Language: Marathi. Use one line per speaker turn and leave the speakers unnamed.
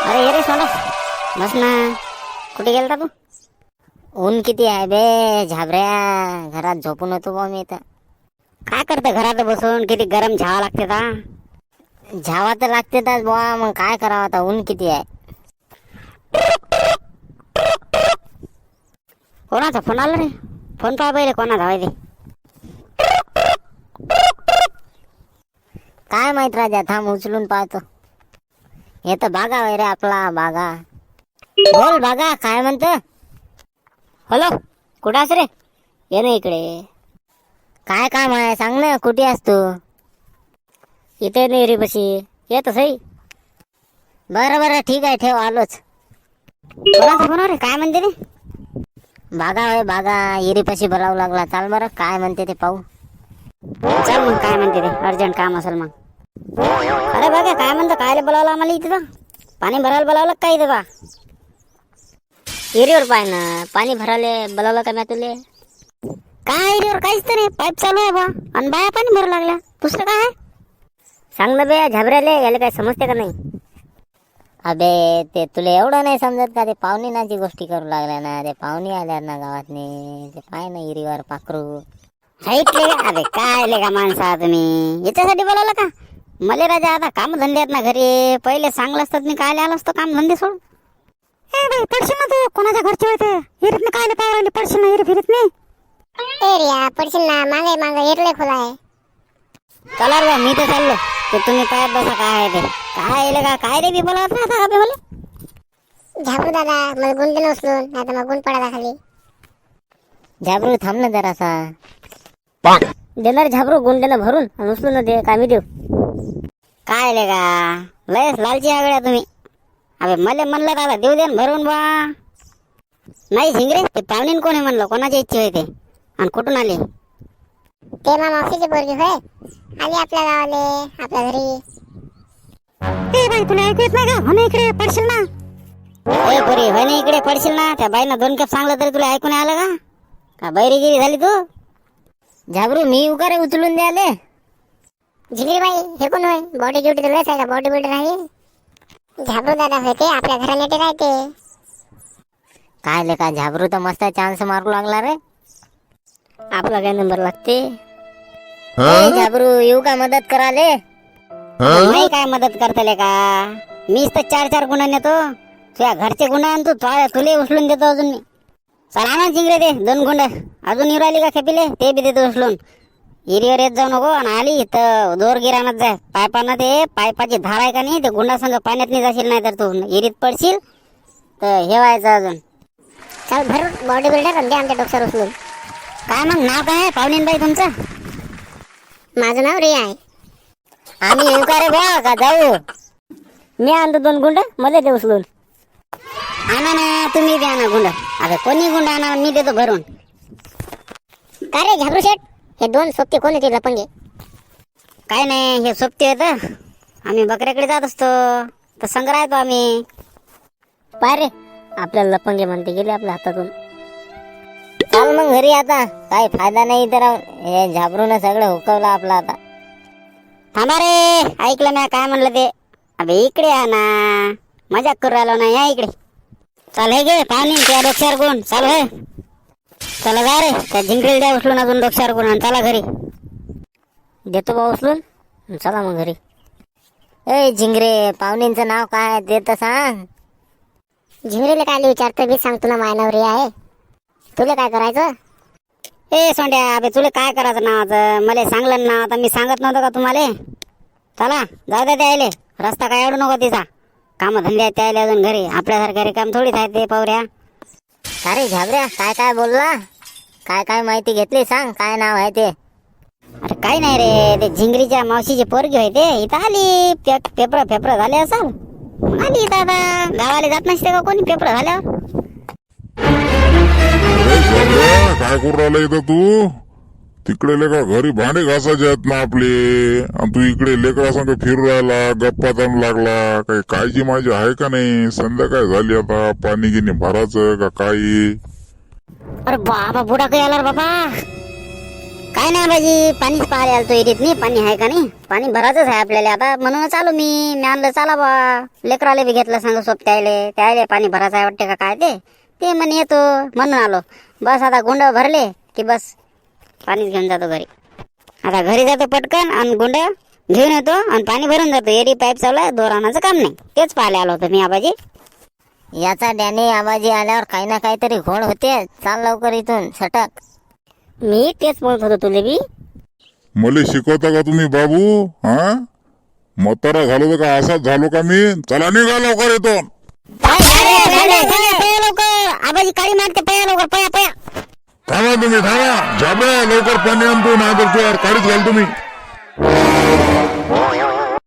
अरे ये रे सोना, बस ना. कुठे गेलता तू? ऊन किती आहे बे झाबऱ्या. घरात झोपून होतो बा मी इथं. काय करते घरात बसून? किती गरम झावा लागते का? झावा तर लागते तर बुवा, मग काय करावं आता, ऊन किती आहे. कोणाचा फोन आला रे? फोन पाय पहिले कोणाचा आहे ते. काय माहित राजा, थांब उचलून पाहतो. हे तर बागा आहे रे, आपला बागा. बोल बागा, काय म्हणतो? हॅलो, कुठं आहेस रे? ये ना इकडे. काय काम आहे सांग ना, कुठे आहेस तू? इथे नाही रे बशी. येत सही. बरं बरं ठीक आहे, ठेव, आलोच. कोणाचा फोन रे? काय म्हणते रे? बागा आहे बागा, इरीपाशी बोलावं लागला. चाल बरं, काय म्हणते ते पाहू. चल मग, काय म्हणते ते, अर्जंट काम असेल मग. अरे बघा काय म्हणतो, कायले बोलावलं आम्हाला इथं? पाणी भरायला बोलावलं काय इथं बा? एरीवर पाय ना, पाणी भरायला बोलावलं का मी तुले? काय एरीवर? काहीच तर नाही, पाईप चालू आहे बा, आणि बाया पाणी भरू लागल्या. दुसरं काय आहे? सांग ना बे झाबऱ्याले, याला काय समजते का नाही? अबे ते तुला एवढं नाही समजत का? ते पाहुणे नाची गोष्टी करू लागल्या ना, ते पाहुणे आल्या ना गावातने. ते पाय ना एरीवर पाखरू हाईटले. अरे काय ले का माणसा तुम्ही, याच्यासाठी बोलावलं का मले? राजा आता काम धंदे आहेत ना घरी, पहिले सांगलं असतं मी काय आलो असतो काम धंदे सोडून. ए बाई पडशील ना तू, कोणाच्या घरचे होते हिरीत ना? काय पाय राहिली, पडशील ना हिरी फिरीत नाही.
एरिया पडशील ना, मागे मागे हिरले खुला आहे.
चला रे, मी तर चाललो. ते तुम्ही पायात बसा. काय आहे ते? काय का काय रे? मी बोलावत राहता का बे मला?
झाबरू दादा, मला गुंड दे ना उचलून, नाही तर मग गुंड पडायला खाली.
झाबरू थांब ना जरासा. देणार झाबरू, गुंड्यानं भरून आणि उचलून दे. काय मी देऊ? काय ले का लयच लालची आगळ्या तुम्ही. अबे मला म्हणलं दादा देऊ दे भरून बा. नाही झिंगरे, ते पाहुणीन कोणी म्हणलं? कोणाची इच्छा होते आणि कुठून आले?
ते मावशीची पोरगी होय, आली आपल्या गावाले, आपल्या घरी.
ए बाई तुला ऐकू येत नाही का? म्हणे इकडे पडशील ना. ए पोरी, म्हणे इकडे पडशील ना. त्या बाईनं 2 कप सांगलं तरी तुला ऐकून आलं का? का बैरीगिरी झाली तू? झाबरू मी येऊ का रे उचलून द्याले?
झिगरी बाई हे कोण होय? बॉडी ड्युटी तर आहे का? बॉडी बिल्डर आहे. झाबरू दादा होते, आपल्या घरा नेटे राहते.
काय ले का झाबरू तर मस्त चान्स मारू लागला रे. आपला काय नंबर लागते? झाबरू येऊ का मदत कराले? नाही काय मदत करतले का? मीच तर 4 गुन्हा नेतो. तुझ्या घरचे गुन्हा आणतो, तुले उचलून देतो अजून मी. चला ना जिंगरे, दे 2 गुंड अजून येऊ राहिली का खेपिले? ते बी देतो उचलून. इरीवर येत जाऊ नको, आणि आली तर दोर गिराणात जाय. पायपानं ते पायपाची धार आहे का नाही, ते गुंडा संग पाण्यात नाही जाशील, नाही तर तू इरीत पडशील तर हे व्हायचं अजून.
चल भरून बॉडी बिल्डर आणि दे आमच्या डोक्यावर उचलून.
काय मग नाव काय आहे पाहुणीनबाई तुमचं?
माझं नाव रिया आहे.
आम्ही येऊ का रे बा का जाऊ? मी आणतो 2 गुंड, मला दे उचलून. आणा ना, तुम्ही द्या ना गुंड. अरे कोणी गुंड आणा, मी देतो भरून.
का रे झाबरू शेठ, हे 2 सोबते कोण येते लपंगे?
काय नाही, हे सोबते आहेत. आम्ही बकऱ्याकडे जात असतो तर संग राहतो आम्ही. पाय रे, आपल्याला लपंगे म्हणते गेले आपल्या हातातून. चाल मग घरी आता, काही फायदा नाही तर हे झाबरून सगळं हुकवलं आपलं आता. थांबा रे, ऐकलं मी काय म्हणलं ते? अबे इकडे या ना, मजाक करू राहिलो ना, या इकडे. चाल हे गे पाणी त्या डोक्यावर गुण. चाल हे, चला जा रे, त्या झिंगरीला द्या उचलून अजून डोक्यावर गुण, आणि चला घरी. देतो बा उचलून, चला मग घरी. ए झिंगरे, पाहुणींचं नाव काय ते तर सांग.
झिंगरीला काय विचारतं, मी सांगतो ना, माझ्या नाव रिया आहे. तुला काय करायचं?
ए सोंड्या, अबे तुला काय करायचं नावाचं? मला सांगलं ना, आता मी सांगत नव्हतं का तुम्हाला? चला जाऊ द्या त्याले, रस्ता काय अडू नको तिचा. काम धंदे आहेत त्याला अजून घरी. आपल्यासारख्या रिकाम थोडीच आहे ते पावऱ्या. अरे झाबऱ्या, काय काय बोलला? काय काय माहिती घेतली सांग, काय नाव आहे ते? अरे काही नाही रे, ते झिंगरीच्या मावशीची पोरगी होते, इथं आली. पेपर झाले असाल, आली इथं. आता गावाला जात नसते का कोणी पेपर झाल्यावर?
काय करू राहिला इथं तू? तिकडे लेका घरी भांडे घासायचे आहेत ना आपले, आणि तू इकडे लेकरा संग फिरू राहिला, गप्पा ताण लागला. काही काळजी माझी आहे का नाही? संध्याकाळ झाली आता, पाणी गिनी भरायचं का काही?
अरे बाबा, बुडा काही आला रे बाबा. काय नाही बाजी, पाणीच पाहायला आलतो एरीत नाही, पाणी आहे का नाही. पाणी भरायचंच आहे आपल्याला आता, म्हणून चालू मी आणलं चला बा. लेकराले बी घेतलं सांग सोबत्याले, त्याले पाणी भरायचं आहे वाटते का काय ते म्हणे येतो म्हणून आलो. बस आता गुंड भरले की बस पाणीच घेऊन जातो घरी. आता घरी जातो पटकन आणि गुंड घेऊन येतो आणि पाणी भरून जातो. एरी पाईप चालू आहे, दोर आणायचं काम नाही. तेच पाहायला आलो होतो मी आबाजी.
याचा डॅनी आबाजी आल्यावर काही ना काहीतरी घोळ होते. चाल लवकर इथून सटक.
मी तेच बोलत होतो तुले बी.
मले शिकवता का तुम्ही बाबू? हा, म्हातारा झालो तर का असाच झालो का मी? चला निघा लवकर येतो.
लवकर आबाजी काळी मारते, पया लवकर, पया पया.
थांबा तुम्ही, थांबा. झाबऱ्या लवकर पाणी आणतो, नाही तर तुझ्यावर काढीच घाल तुम्ही.